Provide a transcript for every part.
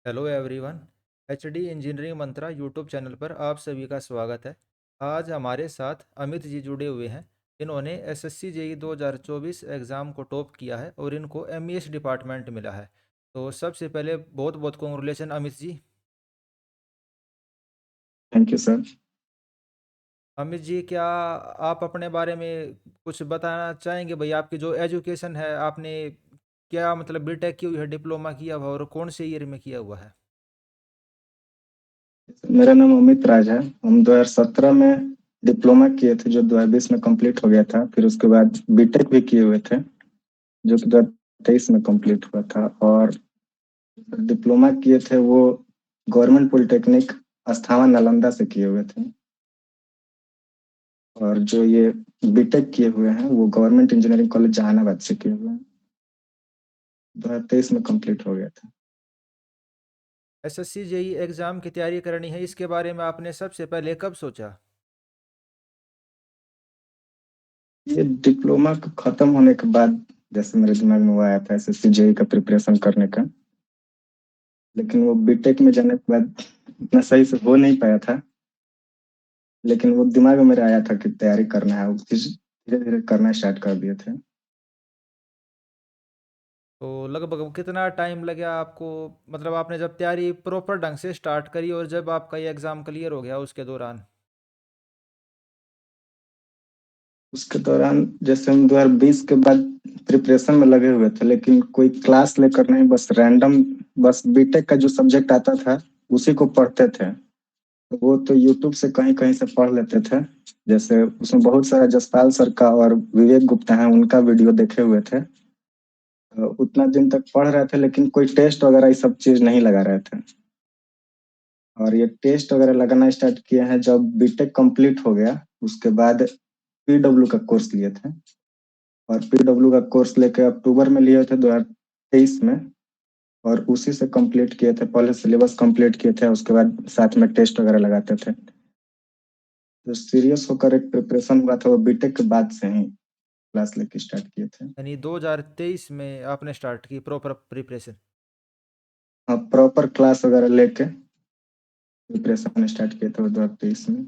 Hello everyone. HD engineering मंत्रा YouTube channel पर आप सभी का स्वागत है। आज हमारे साथ अमित जी जुड़े हुए हैं। इन्होंने एसएससी जेई 2024 एग्ज़ाम को टॉप किया है और इनको एमईएस डिपार्टमेंट मिला है। तो सबसे पहले बहुत बहुत congratulation Amit ji. Thank you sir. Amit ji, क्या आप अपने बारे में कुछ बताना चाहेंगे? भाई, आपकी जो एजुकेशन है, आपने क्या मतलब बीटेक की हुई है, डिप्लोमा किया हुआ है और कौन से ईयर में किया हुआ है? मेरा नाम अमित राज है। हम 2017 में डिप्लोमा किए थे जो 2020 में कंप्लीट हो गया था। फिर उसके बाद बीटेक भी किए हुए थे जो कि 2023 में कंप्लीट हुआ था। और डिप्लोमा किए थे वो गवर्नमेंट पॉलिटेक्निक अस्थाना नालंदा से किए हुए थे। और जो ये बीटेक किए हुए हैं वो गवर्नमेंट इंजीनियरिंग कॉलेज जहानाबाद से किए हुए हैं। 2023 में कंप्लीट हो गया था। एसएससी जेई एग्ज़ाम की तैयारी करनी है, इसके बारे में आपने सबसे पहले कब सोचा? ये डिप्लोमा खत्म होने के बाद जैसे मेरे दिमाग में वो आया था एसएससी जेई का प्रिपरेशन करने का। लेकिन वो बीटेक में जाने के बाद इतना सही से हो नहीं पाया था। लेकिन वो दिमाग में मेरे आया था कि तैयारी करना है, फिर धीरे धीरे करना स्टार्ट कर दिए थे। तो लगभग कितना टाइम लगा आपको? मतलब आपने जब तैयारी प्रॉपर ढंग से स्टार्ट करी और जब आपका ये एग्ज़ाम क्लियर हो गया उसके दौरान? उसके दौरान जैसे हम 2020 के बाद प्रिपरेशन में लगे हुए थे, लेकिन कोई क्लास लेकर नहीं, बस रैंडम, बस बीटेक का जो सब्जेक्ट आता था उसी को पढ़ते थे। तो वो तो यूट्यूब से कहीं कहीं से पढ़ लेते थे। जैसे उसमें बहुत सारा जसपाल सर का और विवेक गुप्ता है उनका वीडियो देखे हुए थे। तो उतना दिन तक पढ़ रहे थे, लेकिन कोई टेस्ट वगैरह ये सब चीज नहीं लगा रहे थे। और ये टेस्ट वगैरह लगाना स्टार्ट किए हैं जब बीटेक कंप्लीट हो गया। उसके बाद पीडब्ल्यू का कोर्स लिए थे। और पीडब्ल्यू का कोर्स लेके अक्टूबर में लिए थे 2023 में। और उसी से कंप्लीट किए थे, पहले सिलेबस कंप्लीट किए थे, उसके बाद साथ में टेस्ट वगैरह लगाते थे। तो सीरियस होकर एक प्रिपरेशन हुआ था वो बीटेक के बाद से ही क्लास लेके स्टार्ट किए थे। यानी 2023 में आपने स्टार्ट की प्रॉपर प्रिपरेशन? हाँ, प्रॉपर क्लास वगैरह लेके प्रिपरेशन स्टार्ट किए थे 2023 में।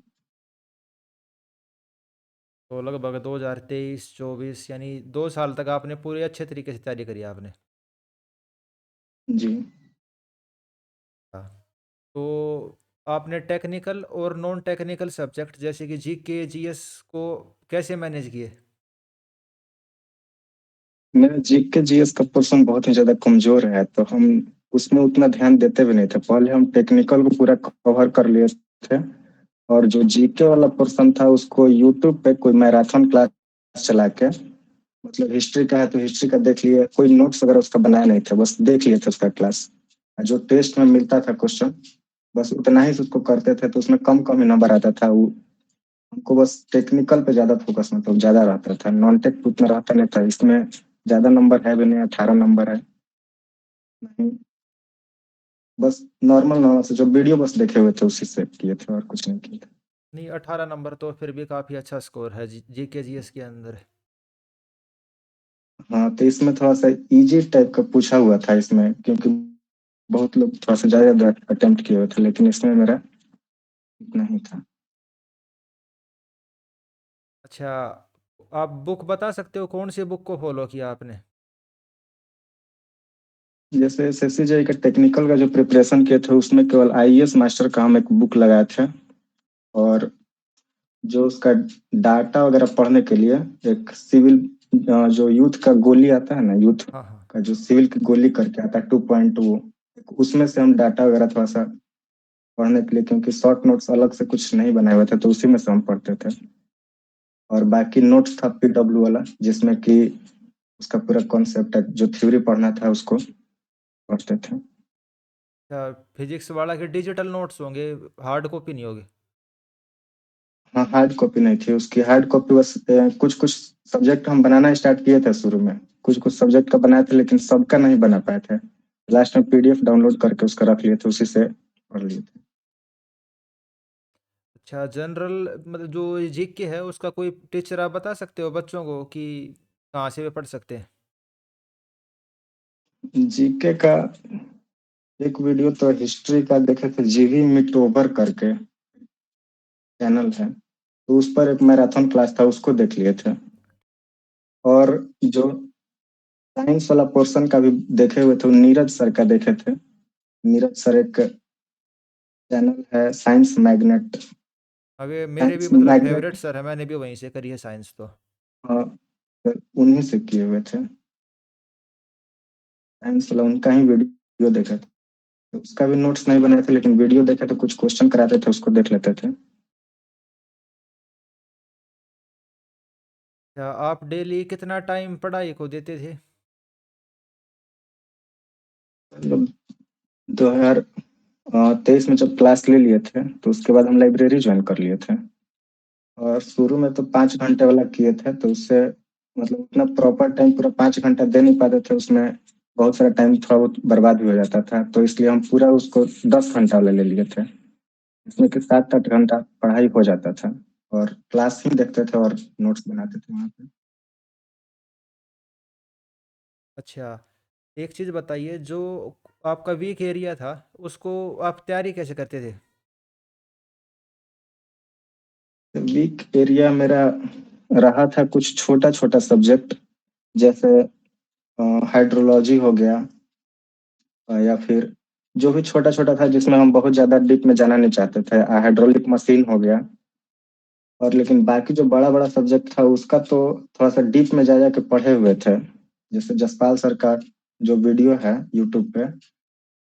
तो लगभग 2023-24 यानी 2 साल तक आपने पूरे अच्छे तरीके से तैयारी करी आपने। जी। हाँ। तो आपने टेक्निकल और नॉन टेक्निकल सब्जेक्ट जैसे कि जीके जीएस को कैसे मैनेज किए? मेरा जीके जीएस का पोर्शन बहुत ही ज्यादा कमजोर है, तो हम उसमें उतना ध्यान देते भी नहीं थे। पहले हम टेक्निकल को पूरा कवर कर लिए थे। और जो जीके वाला पोर्शन था उसको यूट्यूब पे कोई मैराथन क्लास चला के, मतलब हिस्ट्री का है तो हिस्ट्री का देख लिए, कोई नोट्स वगैरह उसका बनाया नहीं था, बस देख लिए थे उसका क्लास। जो टेस्ट में मिलता था क्वेश्चन, बस उतना ही उसको करते थे, तो उसमें कम कम ही नंबर आता था। वो हमको बस टेक्निकल पे ज्यादा फोकस मतलब ज्यादा रहता था, नॉन टेक पे उतना रहता नहीं था। इसमें ज्यादा नंबर है भी नहीं, 18 नंबर है। नहीं, बस नॉर्मल नॉर्मल से जो वीडियो बस देखे हुए थे उसी से किए थे, और कुछ नहीं किए थे। नहीं, 18 नंबर तो फिर भी काफ़ी अच्छा स्कोर है जीके जीएस के अंदर। हाँ, तो इसमें थोड़ा सा इजी टाइप का पूछा हुआ था इसमें, क्योंकि बहुत लोग थोड़ा सा ज्यादा अटेम्प्ट किए हुए थे, लेकिन इसमें मेरा इतना ही था। अच्छा, आप बुक बता सकते हो कौन सी बुक को फॉलो किया आपने? जैसे एसएससी का टेक्निकल का जो प्रिपरेशन किए थे उसमें केवल आईएएस मास्टर का हम एक बुक लगाए थे। और जो उसका डाटा वगैरह पढ़ने के लिए एक सिविल, जो यूथ का गोली आता है ना, यूथ हाँ हाँ। का जो सिविल की गोली करके आता है 2.2, उसमें से हम डाटा वगैरह थोड़ा सा पढ़ने के लिए, क्योंकि शॉर्ट नोट्स अलग से कुछ नहीं बनाए हुए थे, तो उसी में से हम पढ़ते थे। और बाकी नोट्स था पीडब्ल्यू वाला, जिसमें कि उसका पूरा कॉन्सेप्ट है, जो थ्योरी पढ़ना था उसको पढ़ते थे। अच्छा, फिजिक्स वाला के डिजिटल नोट्स होंगे, हार्ड कॉपी नहीं होगी? हाँ, हार्ड कॉपी नहीं थी उसकी। हार्ड कॉपी बस कुछ कुछ सब्जेक्ट हम बनाना स्टार्ट किए थे शुरू में, कुछ कुछ सब्जेक्ट का बनाए थे, लेकिन सबका नहीं बना पाए थे। लास्ट में पीडीएफ डाउनलोड करके उसका रख लिए थे, उसी से पढ़ लिए थे। अच्छा, जनरल मतलब जो जीके है उसका कोई टीचर आप बता सकते हो बच्चों को कि कहाँ से वे पढ़ सकते हैं? जीके का एक वीडियो तो हिस्ट्री का देखे थे, जीवी मिटोबर करके चैनल है, तो उस पर एक मैराथन क्लास था, उसको देख लिए थे। और जो साइंस वाला पोर्शन का भी देखे हुए थे, वो नीरज सर का देखे थे। नीरज सर एक चैनल है साइंस मैग्नेट। अभी मेरे भी साइंस मतलब फेवरेट मैग्नेट, सर है, मैंने भी वहीं से करी है साइंस तो। हाँ, तो उन्हीं से किए हुए थे। साइंस वाला उनका ही वीडियो देखा था, तो उसका भी नोट्स नहीं बनाए थे, लेकिन वीडियो देखे तो कुछ क्वेश्चन कराते थे, उसको देख लेते थे। क्या आप डेली कितना टाइम पढ़ाई को देते थे? मतलब 2023 में जब क्लास ले लिए थे, तो उसके बाद हम लाइब्रेरी ज्वाइन कर लिए थे। और शुरू में तो 5 घंटे वाला किए थे, तो उससे मतलब उतना प्रॉपर टाइम पूरा 5 घंटा दे नहीं पाते थे उसमें। बहुत सारा टाइम थोड़ा बहुत बर्बाद भी हो जाता था, तो इसलिए हम पूरा उसको 10 घंटा वाला ले लिए थे। इसमें कि 7-8 घंटा पढ़ाई हो जाता था, और क्लास ही देखते थे और नोट्स बनाते थे वहाँ पे। अच्छा, एक चीज़ बताइए, जो आपका वीक एरिया था उसको आप तैयारी कैसे करते थे? वीक एरिया मेरा रहा था कुछ छोटा छोटा सब्जेक्ट, जैसे हाइड्रोलॉजी हो गया, या फिर जो भी छोटा छोटा था जिसमें हम बहुत ज्यादा डीप में जाना नहीं चाहते थे, हाइड्रोलिक मशीन हो गया। और लेकिन बाकी जो बड़ा बड़ा सब्जेक्ट था उसका तो थोड़ा सा डीप में जा जा के पढ़े हुए थे। जैसे जसपाल सर का जो वीडियो है यूट्यूब पे,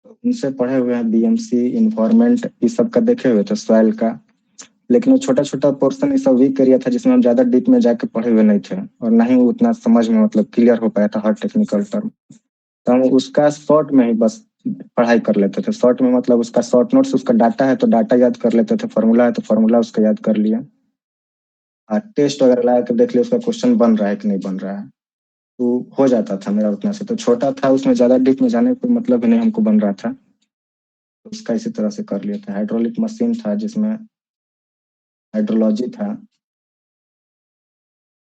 उनसे पढ़े हुए हैं, बीएमसी इन्वायरमेंट इस सब का देखे हुए थे, सॉइल का। लेकिन वो छोटा छोटा पोर्शन इस सब वीक एरिया था, जिसमें हम ज्यादा डीप में जाके पढ़े हुए नहीं थे, और ना ही वो उतना समझ में मतलब क्लियर हो पाया था हर टेक्निकल टर्म। तो हम उसका शॉर्ट में ही बस पढ़ाई कर लेते थे। शॉर्ट में मतलब उसका शॉर्ट नोट्स, उसका डाटा है तो डाटा याद कर लेते थे, फॉर्मूला है तो फॉर्मूला उसका याद कर लिया। टेस्ट वगैरह लगा के देख लिया उसका क्वेश्चन बन रहा है कि नहीं बन रहा है। तो हो जाता था मेरा उतना से। तो छोटा था, उसमें ज्यादा डीप में जाने का कोई मतलब ही नहीं हमको बन रहा था, तो उसका इसी तरह से कर लिया था। हाइड्रोलिक मशीन था जिसमें हाइड्रोलॉजी था।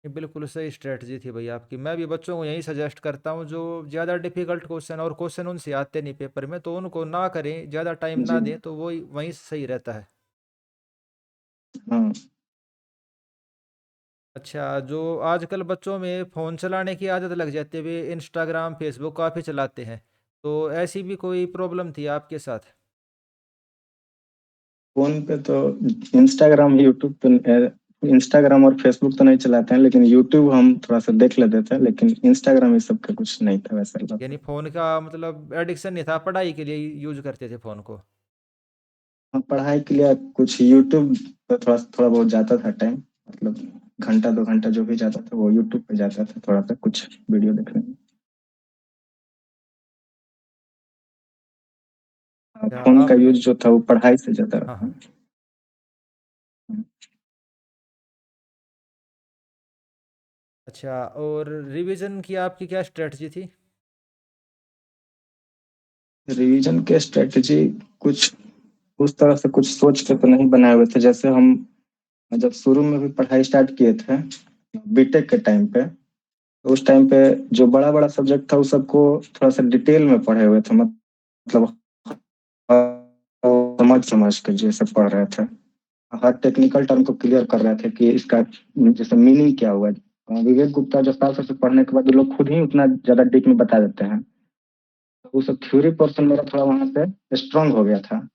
ये बिल्कुल सही स्ट्रेटजी थी भाई आपकी। मैं भी बच्चों को यही सजेस्ट करता हूँ, जो ज़्यादा डिफिकल्ट क्वेश्चन और क्वेश्चन उनसे आते नहीं पेपर में, तो उनको ना करें, ज़्यादा टाइम जी, ना दें, तो वही वहीं सही रहता है। हाँ। अच्छा, जो आजकल बच्चों में फ़ोन चलाने की आदत लग जाती है, वे इंस्टाग्राम फेसबुक काफ़ी चलाते हैं, तो ऐसी भी कोई प्रॉब्लम थी आपके साथ? फोन पे तो इंस्टाग्राम, यूट्यूब पे इंस्टाग्राम और फेसबुक तो नहीं चलाते हैं, लेकिन यूट्यूब हम थोड़ा सा देख लेते थे, लेकिन इंस्टाग्राम ये सब का कुछ नहीं था वैसा यानी लगता। फ़ोन का मतलब एडिक्शन नहीं था, पढ़ाई के लिए यूज़ करते थे फ़ोन को? हम पढ़ाई के लिए कुछ यूट्यूब पे थोड़ा थोड़ा बहुत जाता था टाइम, मतलब घंटा 2 घंटा जो भी जाता था वो यूट्यूब पे जाता था, थोड़ा सा कुछ वीडियो देखने। क्या फोन का आपने यूज जो था वो पढ़ाई से ज्यादा हाँ, रहा। हाँ। अच्छा, और रिवीजन की आपकी क्या स्ट्रेटजी थी? रिवीजन के स्ट्रेटजी कुछ उस तरह से कुछ सोच के तो नहीं बनाए हुए थे। जैसे हम जब शुरू में भी पढ़ाई स्टार्ट किए थे बीटेक के टाइम पे, तो उस टाइम पे जो बड़ा बड़ा सब्जेक्ट था उस सबको थोड़ा सा डिटेल में पढ़े हुए थे, मतलब समझ समझ के जैसे पढ़ रहे थे। हर टेक्निकल टर्म को क्लियर कर रहे थे कि इसका जैसे मीनिंग क्या हुआ। विवेक गुप्ता जो साल से पढ़ने के बाद वो लोग खुद ही उतना ज्यादा डीप में बता देते हैं। तो वो सब थ्योरी पोर्शन मेरा थोड़ा वहां पे स्ट्रांग हो गया था।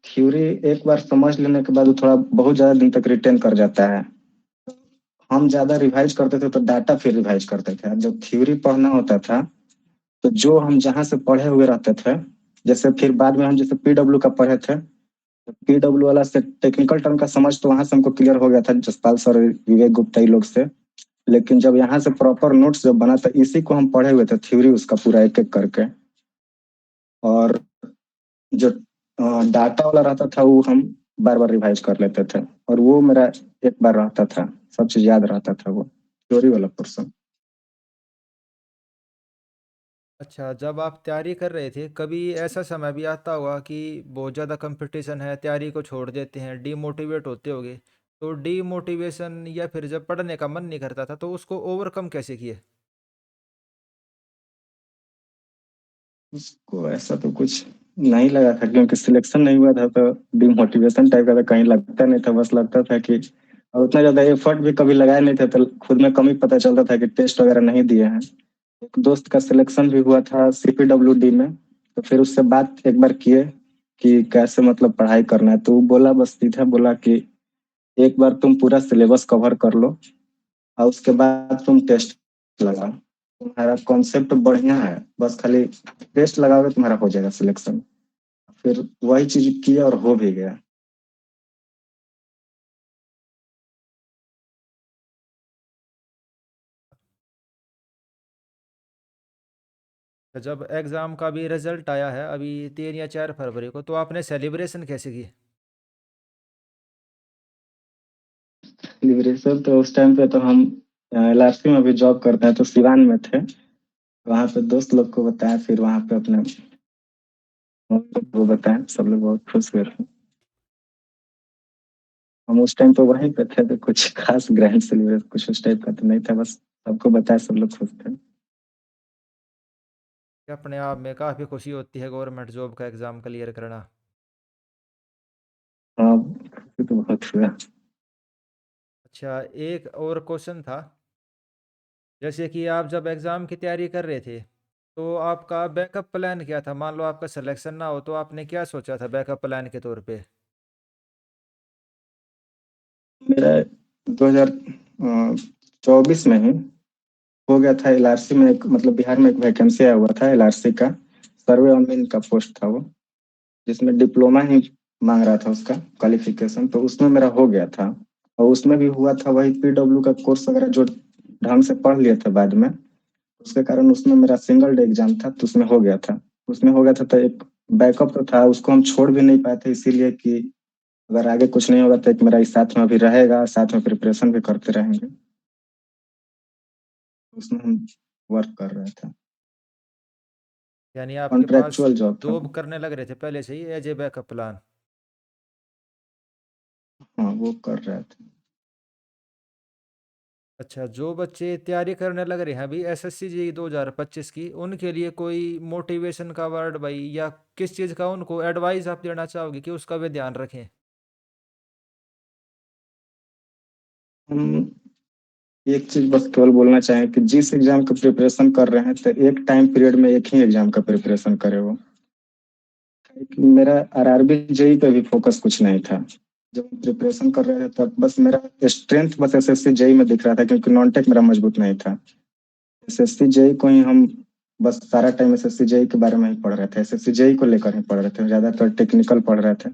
थ्योरी एक बार समझ लेने के बाद वो थोड़ा बहुत ज्यादा दिन तक रिटेन कर जाता है। हम ज्यादा रिवाइज करते थे तो डाटा फिर रिवाइज करते थे। जब थ्योरी पढ़ना होता था, तो जो हम जहाँ से पढ़े हुए रहते थे, जैसे फिर बाद में हम जैसे पीडब्ल्यू का पढ़े थे, पीडब्ल्यू वाला से टेक्निकल टर्म का समझ तो वहां से हमको क्लियर हो गया था जसपाल सर, विवेक गुप्ता ये लोग से। लेकिन जब यहाँ से प्रॉपर नोट्स जब बना, तो इसी को हम पढ़े हुए थे थ्योरी उसका पूरा एक एक करके। और जो डाटा वाला रहता था वो हम बार बार रिवाइज कर लेते थे, और वो मेरा एक बार रहता था, सब चीज याद रहता था वो थ्योरी वाला पोर्शन। अच्छा, जब आप तैयारी कर रहे थे, कभी ऐसा समय भी आता होगा कि बहुत ज़्यादा कंपटीशन है, तैयारी को छोड़ देते हैं, डीमोटिवेट होते होगे, तो डीमोटिवेशन या फिर जब पढ़ने का मन नहीं करता था, तो उसको ओवरकम कैसे किए? उसको ऐसा तो कुछ नहीं लगा था क्योंकि सिलेक्शन नहीं हुआ था, तो डिमोटिवेशन टाइप का था, कहीं लगता नहीं था, बस लगता था कि, और उतना ज्यादा एफर्ट भी कभी लगाया नहीं था, तो खुद में कमी पता चलता था कि टेस्ट वगैरह नहीं दिए हैं। एक दोस्त का सिलेक्शन भी हुआ था CPWD में, तो फिर उससे बात एक बार किए कि कैसे मतलब पढ़ाई करना है, तो वो बोला, बस सीधा बोला कि एक बार तुम पूरा सिलेबस कवर कर लो और उसके बाद तुम टेस्ट लगाओ, तुम्हारा कॉन्सेप्ट बढ़िया है, बस खाली टेस्ट लगाओगे तुम्हारा हो जाएगा सिलेक्शन। फिर वही चीज किया और हो भी गया। तो जब एग्ज़ाम का भी रिजल्ट आया है अभी 3 या 4 फरवरी को, तो आपने सेलिब्रेशन कैसे की? लिबरेशन तो उस टाइम पे तो हम LRC में भी जॉब करते हैं, तो सिवान में थे, वहां पे दोस्त लोग को बताया, फिर वहां पे अपने मम्मी को बताया, सब लोग बहुत खुश हुए थे। हम उस टाइम पे वहीं पे थे, तो कुछ खास ग्रैंड सेलिब्रेशन कुछ उस टाइप का तो नहीं था, बस सबको बताया, सब लोग खुश थे। कि अपने आप में काफ़ी खुशी होती है गवर्नमेंट जॉब का एग्ज़ाम क्लियर करना। हाँ, खुशी तो बहुत हुआ। अच्छा, एक और क्वेश्चन था, जैसे कि आप जब एग्ज़ाम की तैयारी कर रहे थे, तो आपका बैकअप प्लान क्या था? मान लो आपका सिलेक्शन ना हो तो आपने क्या सोचा था बैकअप प्लान के तौर पे? मेरा 2024 में ही हो गया था LRC में, एक मतलब बिहार में एक वैकेंसी आया हुआ था LRC का, सर्वे अमीन का पोस्ट था वो, जिसमें डिप्लोमा ही मांग रहा था उसका क्वालिफिकेशन, तो उसमें मेरा हो गया था। और उसमें भी हुआ था वही PW का कोर्स वगैरह जो ढंग से पढ़ लिए थे बाद में, उसके कारण उसमें मेरा सिंगल डे एग्जाम था, तो उसमें हो गया था। उसमें हो गया था तो एक बैकअप तो था, उसको हम छोड़ भी नहीं पाए थे, इसीलिए कि अगर आगे कुछ नहीं होगा तो एक मेरा इस साथ में अभी रहेगा, साथ में प्रिपरेशन भी करते रहेंगे। उसमें हम वर्क कर रहे थे। यानी आपके पास कॉन्ट्रेक्चुअल जॉब था जॉब वो। करने लग रहे थे पहले से ही एज ए बैकअप प्लान। हाँ, वो कर रहे थे। अच्छा, जो बच्चे तैयारी करने लग रहे हैं अभी एसएससी जी 2025 की, उनके लिए कोई मोटिवेशन का वर्ड भाई, या किस चीज़ का उनको एडवाइस आप देना चाहोगे कि उसका वे ध्यान रखें? हम एक चीज बस केवल बोलना चाहें कि जिस एग्जाम का प्रिपरेशन कर रहे हैं, तो एक टाइम पीरियड में एक ही एग्जाम का प्रिपरेशन करे वो। मेरा RRB JEE पे भी फोकस कुछ नहीं था। जब प्रिपरेशन कर रहे थे तब बस मेरा स्ट्रेंथ बस SSC JEE में दिख रहा था, क्योंकि नॉन टेक मेरा मजबूत नहीं था। SSC JEE को ही हम बस सारा टाइम SSC JEE के बारे में ही पढ़ रहे थे, SSC JEE को लेकर ही पढ़ रहे थे, ज्यादातर टेक्निकल पढ़ रहे थे।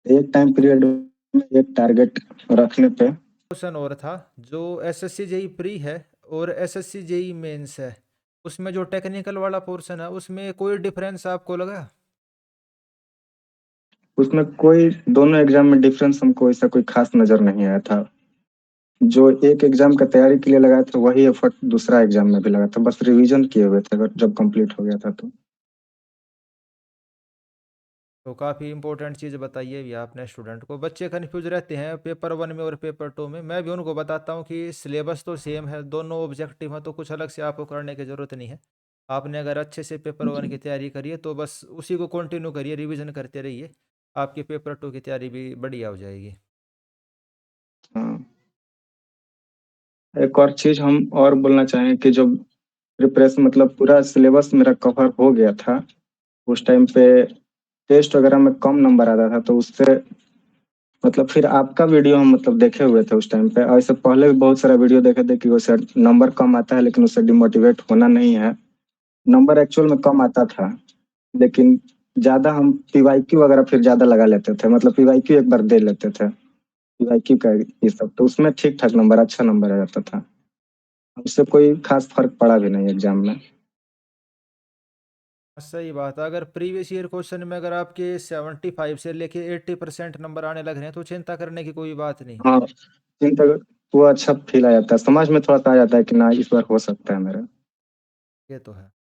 एक टाइम पीरियड में एक टारगेट रखने पे। क्वेश्चन और था, जो एसएससी जेई प्री है और एसएससी जेई मेंस है, उसमें जो टेक्निकल वाला पोर्शन है उसमें कोई डिफरेंस आपको लगा? उसमें कोई, दोनों एग्जाम में डिफरेंस हमको ऐसा कोई खास नजर नहीं आया था। जो एक एग्जाम का तैयारी के लिए लगाया था वही एफर्ट दूसरा एग्जाम में भी लगा था, बस रिवीजन किए हुए थे अगर जब कंप्लीट हो गया था तो। तो काफ़ी इंपॉर्टेंट चीज़ बताई है भी आपने स्टूडेंट को। बच्चे कन्फ्यूज रहते हैं पेपर 1 में और पेपर 2 में, मैं भी उनको बताता हूँ कि सिलेबस तो सेम है, दोनों ऑब्जेक्टिव हैं, तो कुछ अलग से आपको करने की ज़रूरत नहीं है। आपने अगर अच्छे से पेपर 1 की जी। तैयारी करी है तो बस उसी को कंटिन्यू करिए, रिवीजन करते रहिए, आपकी पेपर 2 की तैयारी भी बढ़िया हो जाएगी। हाँ, एक और चीज हम और बोलना चाहें कि जो प्रिपरेशन मतलब पूरा सिलेबस मेरा कवर हो गया था, उस टाइम पे टेस्ट वगैरह में कम नंबर आता था, तो उससे मतलब फिर आपका वीडियो हम मतलब देखे हुए थे उस टाइम पे, और इससे पहले भी बहुत सारा वीडियो देखे थे कि उससे नंबर कम आता है, लेकिन उससे डिमोटिवेट होना नहीं है। नंबर एक्चुअल में कम आता था, लेकिन ज्यादा हम PYQ वगैरह फिर ज्यादा लगा लेते थे, मतलब PYQ एक बार दे लेते थे, PYQ का ये सब, तो उसमें ठीक ठाक नंबर, अच्छा नंबर आ जाता था। उससे कोई खास फर्क पड़ा भी नहीं एग्जाम में। सही बात है, अगर प्रीवियस ईयर क्वेश्चन में अगर आपके 75 से लेके 80% नंबर आने लग रहे हैं तो चिंता करने की कोई बात नहीं। हाँ, चिंता, वो अच्छा फील आ जाता है, समझ में थोड़ा सा आ जाता है कि ना इस बार हो सकता है मेरा। ये तो है।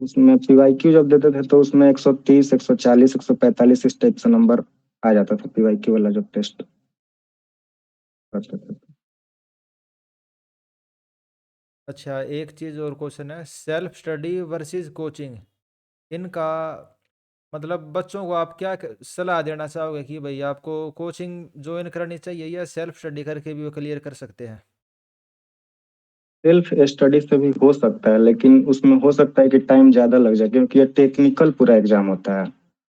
उसमें PYQ जब देते थे तो उसमें 130, 140, 145 इस टाइप से नंबर आ जाता था, PYQ वाला जब टेस्ट करते थे। अच्छा, एक चीज़ और क्वेश्चन है, सेल्फ स्टडी वर्सेस कोचिंग, इनका मतलब बच्चों को आप क्या सलाह देना चाहोगे कि भाई आपको कोचिंग ज्वाइन करनी चाहिए या सेल्फ स्टडी करके भी वो क्लियर कर सकते हैं? सेल्फ स्टडी से भी हो सकता है, लेकिन उसमें हो सकता है कि टाइम ज्यादा लग जाए, क्योंकि ये टेक्निकल पूरा एग्जाम होता है।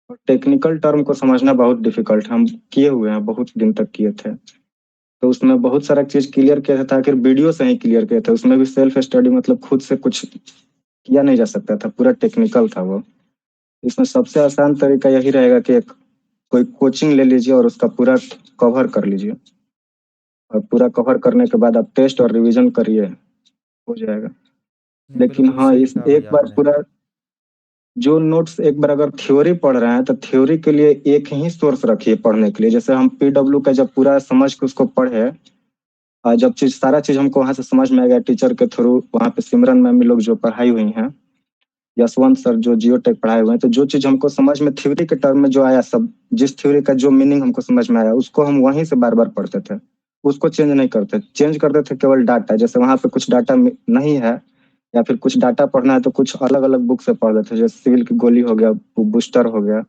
और टेक्निकल टर्म को समझना बहुत डिफिकल्ट, हम किए हुए हैं, बहुत दिन तक किए थे। तो उसमें बहुत सारा चीज क्लियर किया था, आखिर वीडियो से ही क्लियर किया था। उसमें भी सेल्फ स्टडी मतलब खुद से कुछ किया नहीं जा सकता था, पूरा टेक्निकल था वो। इसमें सबसे आसान तरीका यही रहेगा कि एक कोई कोचिंग ले लीजिए और उसका पूरा कवर कर लीजिए। और पूरा कवर करने के बाद आप टेस्ट और रिवीजन करिए, हो जाएगा। नहीं, लेकिन बिल्कुल हाँ, सही इस कहा भाई एक बार आपने। पूरा जो नोट्स, एक बार अगर थ्योरी पढ़ रहे हैं तो थ्योरी के लिए एक ही सोर्स रखिए पढ़ने के लिए। जैसे हम पीडब्ल्यू का जब पूरा समझ के उसको पढ़े, जब चीज सारा चीज हमको वहां से समझ में आ गया टीचर के थ्रू, वहां पे सिमरन मैम लोग जो पढ़ाई हुई हैं, यशवंत सर जो जियो टेक पढ़ाए हुए हैं, तो जो चीज हमको समझ में थ्योरी के टर्म में जो आया, सब जिस थ्योरी का जो मीनिंग हमको समझ में आया, उसको हम वहीं से बार बार पढ़ते थे। उसको चेंज नहीं करते, चेंज करते थे केवल डाटा। जैसे वहां पे कुछ डाटा नहीं है, या फिर कुछ डाटा पढ़ना है, तो कुछ अलग अलग बुक से पढ़ लेते थे। जैसे सिविल की गोली हो गया, बूस्टर हो गया,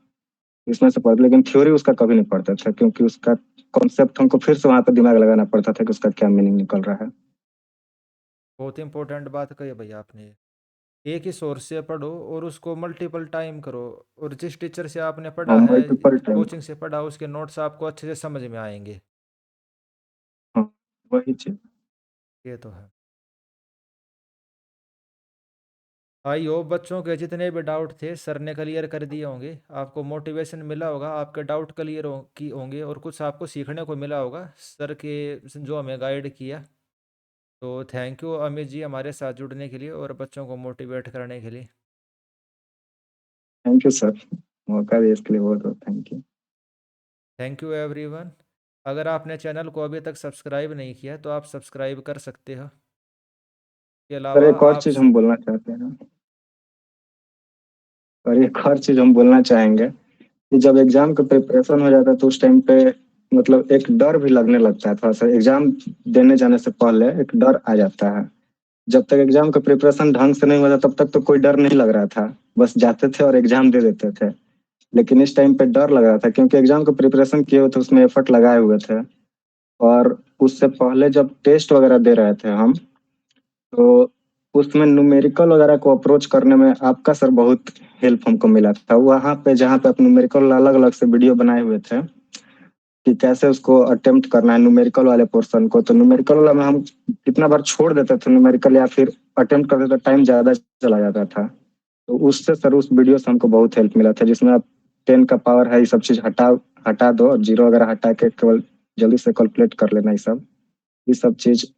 इसमें से पढ़ते। लेकिन थ्योरी उसका कभी नहीं पढ़ता था, क्योंकि उसका कॉन्सेप्ट हमको फिर से वहां पे दिमाग लगाना पड़ता था कि उसका क्या मीनिंग निकल रहा है। बहुत इंपॉर्टेंट बात कही भाई आपने। एक ही सोर्स से पढ़ो और उसको मल्टीपल टाइम करो, और जिस टीचर से आपने हाँ, पढ़ा है, मल्टीपल टाइम। कोचिंग से पढ़ा, उसके नोट्स आपको अच्छे से समझ में आएंगे। हाँ, वही चीज। ये तो है। आई होप बच्चों के जितने भी डाउट थे सर ने क्लियर कर दिए होंगे, आपको मोटिवेशन मिला होगा, आपके डाउट क्लियर की होंगे और कुछ आपको सीखने को मिला होगा सर के जो हमें गाइड किया। तो थैंक यू अमित जी हमारे साथ जुड़ने के लिए और बच्चों को मोटिवेट करने के लिए। थैंक यू सर, मौका दिए इसके लिए बहुत बहुत thank you. Thank you everyone. अगर आपने चैनल को अभी तक सब्सक्राइब नहीं किया तो आप सब्सक्राइब कर सकते हो। के सर अलावा एक और आप चीज हम बोलना चाहते हैं, और एक और चीज हम बोलना चाहेंगे कि जब एग्जाम का प्रिपरेशन हो जाता है तो उस टाइम पे मतलब एक डर भी लगने लगता है। थोड़ा सा एग्जाम देने जाने से पहले एक डर आ जाता है। जब तक एग्जाम का प्रिपरेशन ढंग से नहीं होता तब तक तो कोई डर नहीं लग रहा था, बस जाते थे और एग्जाम दे देते थे। लेकिन इस टाइम पे डर लग रहा था, क्योंकि एग्जाम का प्रिपरेशन किए हुए थे, उसमें एफर्ट लगाए हुए थे। और उससे पहले जब टेस्ट वगैरह दे रहे थे हम, तो उसमें न्यूमेरिकल वगैरह को अप्रोच करने में आपका सर बहुत हेल्प हमको मिला था। वहाँ पे जहाँ पे आप न्यूमेरिकल अलग अलग से वीडियो बनाए हुए थे कि कैसे उसको अटेम्प्ट करना है न्यूमेरिकल वाले पोर्शन को, तो न्यूमेरिकल वाला में हम कितना बार छोड़ देते थे न्यूमेरिकल, या फिर अटेम्प्ट करते तो टाइम ज्यादा चला जाता था। तो उससे सर उस वीडियो से हमको बहुत हेल्प मिला था, जिसमें आप 10 का पावर है, ये सब चीज हटा दो, और जीरो वगैरह हटा के केवल जल्दी से कैलकुलेट कर लेना, ये सब चीज।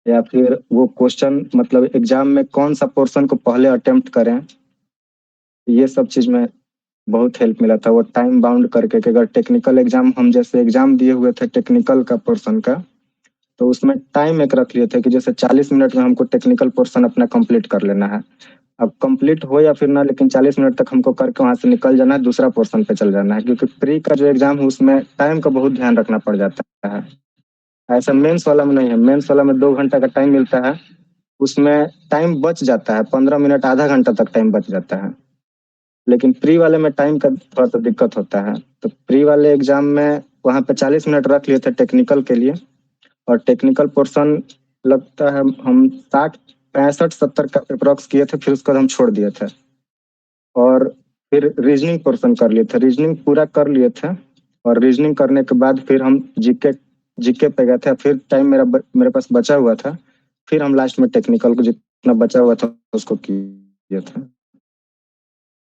या फिर वो क्वेश्चन मतलब एग्जाम में कौन सा पोर्शन को पहले अटेम्प्ट करें, ये सब चीज में बहुत हेल्प मिला था। वो टाइम बाउंड करके कि अगर टेक्निकल एग्जाम, हम जैसे एग्जाम दिए हुए थे टेक्निकल का पोर्शन का, तो उसमें टाइम एक रख लिए थे कि जैसे 40 मिनट में हमको टेक्निकल पोर्शन अपना कंप्लीट कर लेना है। अब कंप्लीट हो या फिर ना, लेकिन 40 मिनट तक हमको करके वहां से निकल जाना है, दूसरा पोर्शन पे चल जाना है। क्योंकि प्री का जो एग्जाम है उसमें टाइम का बहुत ध्यान रखना पड़ जाता है। ऐसा मेंस वाला में नहीं है। मेंस वाला में 2 घंटा का टाइम मिलता है, उसमें टाइम बच जाता है, 15 मिनट आधा घंटा तक टाइम बच जाता है। लेकिन प्री वाले में टाइम का थोड़ा सा दिक्कत होता है। तो प्री वाले एग्जाम में वहाँ पे 40 मिनट रख लिए थे टेक्निकल के लिए। और टेक्निकल पोर्शन लगता है हम 60 65 70 का अप्रोक्स किए थे, फिर उसके बाद हम छोड़ दिए थे। और फिर रीजनिंग पोर्शन कर लिए थे, रीजनिंग पूरा कर लिए थे। और रीजनिंग करने के बाद फिर हम जीके जीके पे गए थे। फिर टाइम मेरे पास बचा हुआ था, फिर हम लास्ट में टेक्निकल को जितना बचा हुआ था उसको किए थे।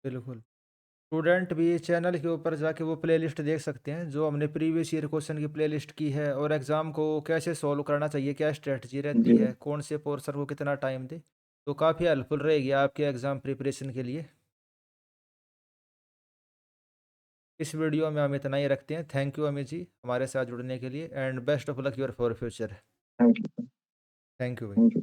बिल्कुल। स्टूडेंट भी चैनल के ऊपर जाके वो प्लेलिस्ट देख सकते हैं जो हमने प्रीवियस ईयर क्वेश्चन की प्लेलिस्ट की है, और एग्ज़ाम को कैसे सॉल्व करना चाहिए, क्या स्ट्रेटजी रहती जी। है, कौन से पोर्शन को कितना टाइम दे। तो काफ़ी हेल्पफुल रहेगी आपके एग्ज़ाम प्रिपरेशन के लिए। इस वीडियो में हम इतना ही रखते हैं। थैंक यू अमित जी हमारे साथ जुड़ने के लिए, and best of luck your for future. Thank you. Thank you भाई। Thank you.